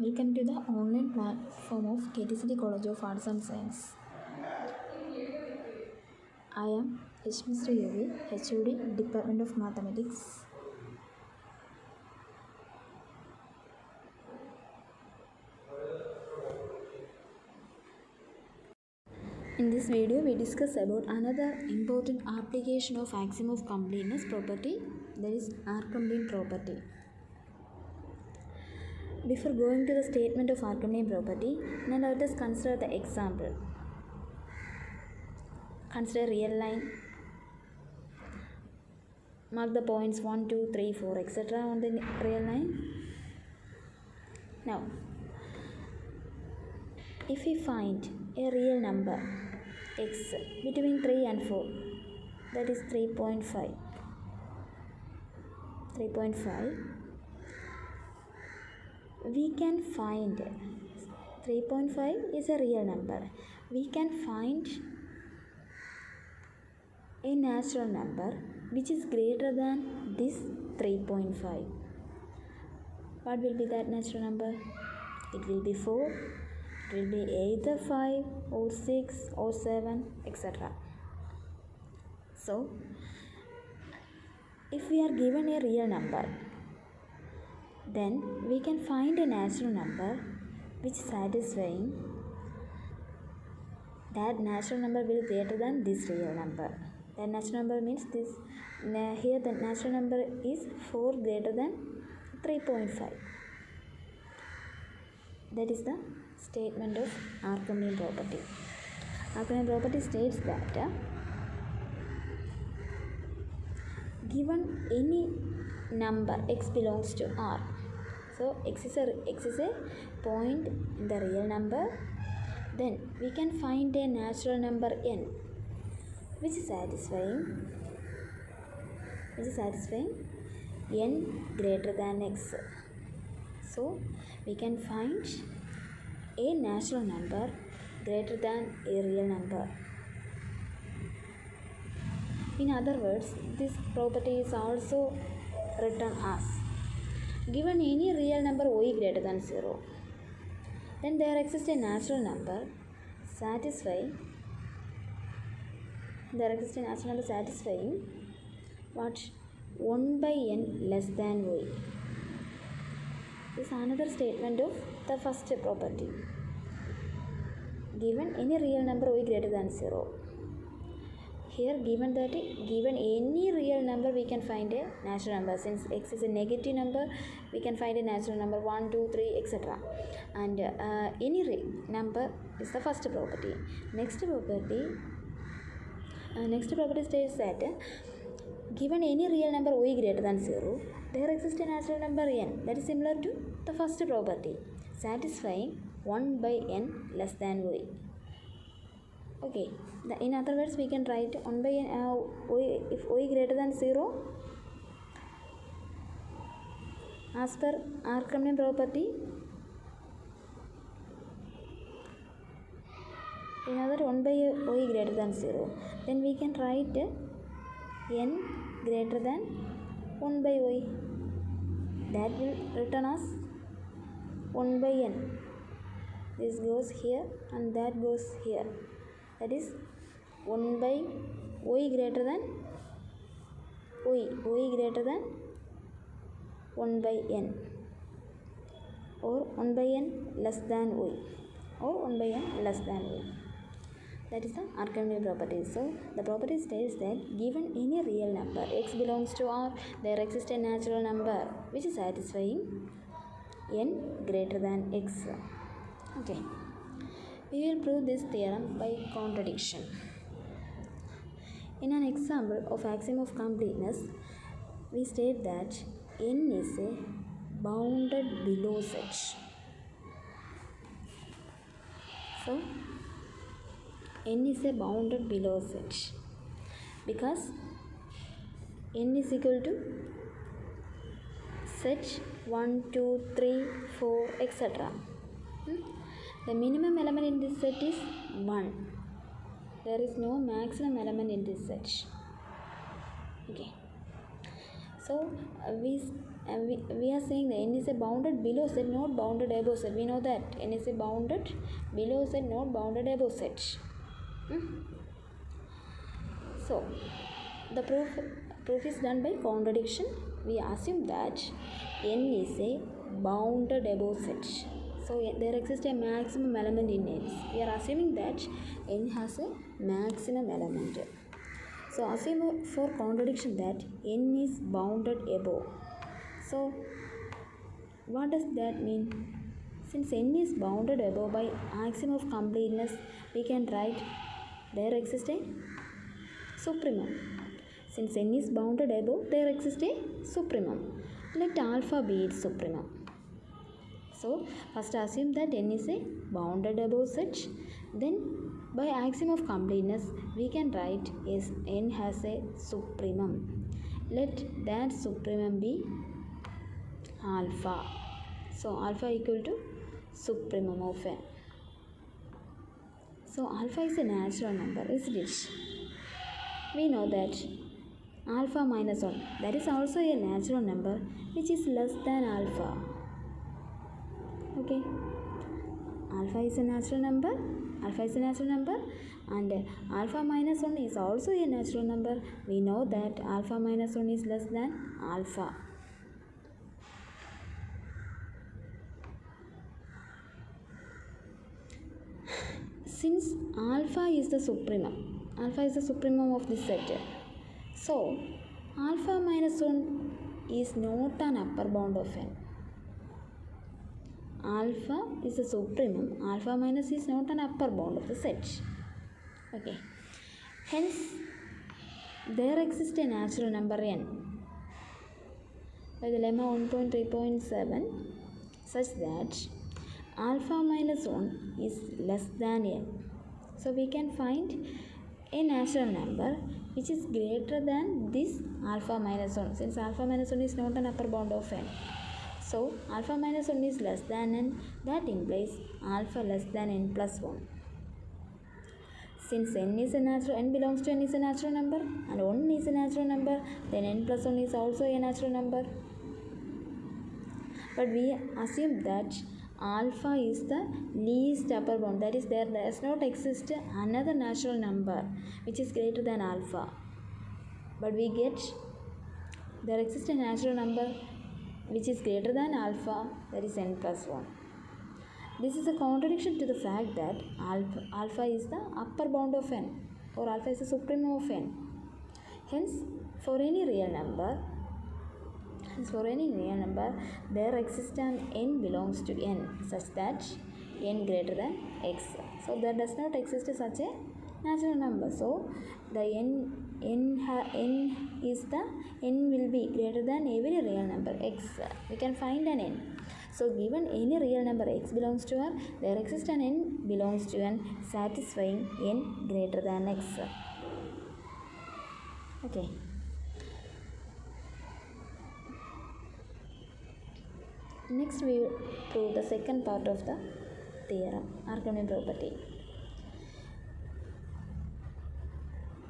Welcome to the online platform of KTCD College of Arts and Science. I am RESHMISREE, HoD Department of Mathematics. In this video, we discuss about another important application of axiom of completeness property, that is Archimedean property. Before going to the statement of Archimedean property, now let us consider the example. Consider real line. Mark the points 1, 2, 3, 4, etc. on the real line. Now, if we find a real number x between 3 and 4, that is 3.5. 3.5. We can find 3.5 is a real number. We can find a natural number which is greater than this 3.5. What will be that natural number? It will be 4. It will be either 5 or 6 or 7, etc. So, if we are given a real number, then we can find a natural number which is satisfying. That natural number will be greater than this real number. That natural number means this. Here the natural number is 4 greater than 3.5. That is the statement of Archimedean property. Archimedean property states that given any number x belongs to R. So x is a point in the real number. Then we can find a natural number n which is satisfying n greater than x. So we can find a natural number greater than a real number. In other words, this property is also written as given any real number y greater than 0, then there exists a natural number satisfying what 1 by n less than y. This is another statement of the first property. Given any real number y greater than 0. Here given any real number we can find a natural number. Since x is a negative number, we can find a natural number 1, 2, 3, etc. And any number is the first property. Next property states that given any real number y greater than 0, there exists a natural number n that is similar to the first property, satisfying 1 by n less than y. Okay, in other words, we can write 1 by n if y greater than 0, as per Archimedean property. In other 1 by y greater than 0, then we can write n greater than 1 by y. That will written as 1 by n. This goes here and that goes here. That is 1 by y greater than 1 by n, or 1 by n less than y, or 1 by n less than y. That is the Archimedean property. So the property states that given any real number x belongs to R, there exists a natural number which is satisfying n greater than x. Okay. We will prove this theorem by contradiction. In an example of axiom of completeness, we state that n is a bounded below set. So, n is a bounded below set because n is equal to set 1, 2, 3, 4, etc. The minimum element in this set is 1. There is no maximum element in this set. Okay. So we we are saying that n is a bounded below set, not bounded above set. We know that n is a bounded below set, not bounded above set. So the proof is done by contradiction. We assume that n is a bounded above set. So there exists a maximum element in n. We are assuming that n has a maximum element. So assume for contradiction that n is bounded above. So what does that mean? Since n is bounded above by axiom of completeness, we can write there exists a supremum. Since n is bounded above, there exists a supremum. Let alpha be its supremum. So first assume that n is a bounded above set. Then by axiom of completeness, we can write is n has a supremum. Let that supremum be alpha. So alpha equal to supremum of n. So alpha is a natural number, isn't it? We know that alpha minus 1, that is also a natural number which is less than alpha. Okay, alpha is a natural number, and alpha minus 1 is also a natural number. We know that alpha minus 1 is less than alpha. Since alpha is the supremum of this set, so alpha minus 1 is not an upper bound of n. Alpha is a supremum. Alpha minus is not an upper bound of the set. Okay. Hence, there exists a natural number n by the lemma 1.3.7 such that alpha minus 1 is less than n. So we can find a natural number which is greater than this alpha minus 1. Since alpha minus 1 is not an upper bound of n, so alpha minus 1 is less than n. That implies alpha less than n plus 1. Since n belongs to n is a natural number and 1 is a natural number, then n plus 1 is also a natural number. But we assume that alpha is the least upper bound. That is, there does not exist another natural number which is greater than alpha. But we get there exists a natural number which is greater than alpha, that is n plus 1. This is a contradiction to the fact that alpha is the upper bound of n, or alpha is the supremum of n. Hence, for any real number, there exists an n belongs to n such that n greater than x. So there does not exist such a natural number. So the n will be greater than every real number x. We can find an n. So given any real number x belongs to R, there exists an n belongs to n satisfying n greater than x. Okay. Next we will prove the second part of the theorem, Archimedean property.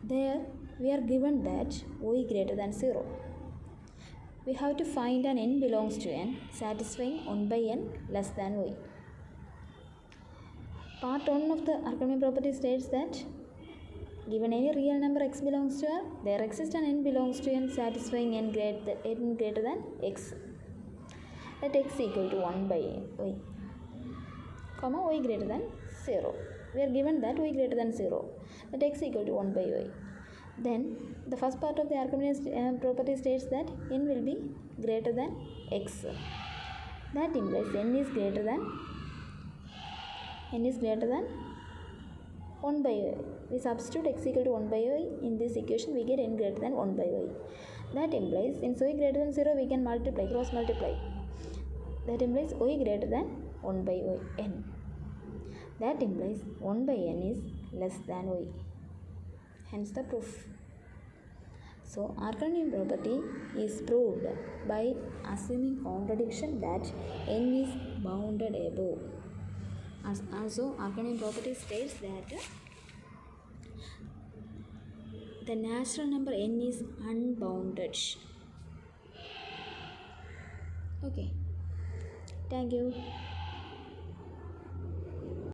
There we are given that y greater than 0. We have to find an n belongs to n satisfying 1 by n less than y. Part 1 of the Archimedean property states that given any real number x belongs to R, there exists an n belongs to n satisfying n greater than x. Let x equal to 1 by y, comma y greater than 0. We are given that y greater than 0. Let x equal to 1 by y. Then the first part of the Archimedean property states that n will be greater than x. That implies n is greater than 1 by y. We substitute x equal to 1 by y in this equation, we get n greater than 1 by y. That implies since y greater than 0, we can cross multiply. That implies y greater than 1 by y n. That implies 1 by n is less than y. Hence the proof. So Archimedean property is proved by assuming contradiction that n is bounded above. Also Archimedean property states that the natural number n is unbounded. Okay, thank you.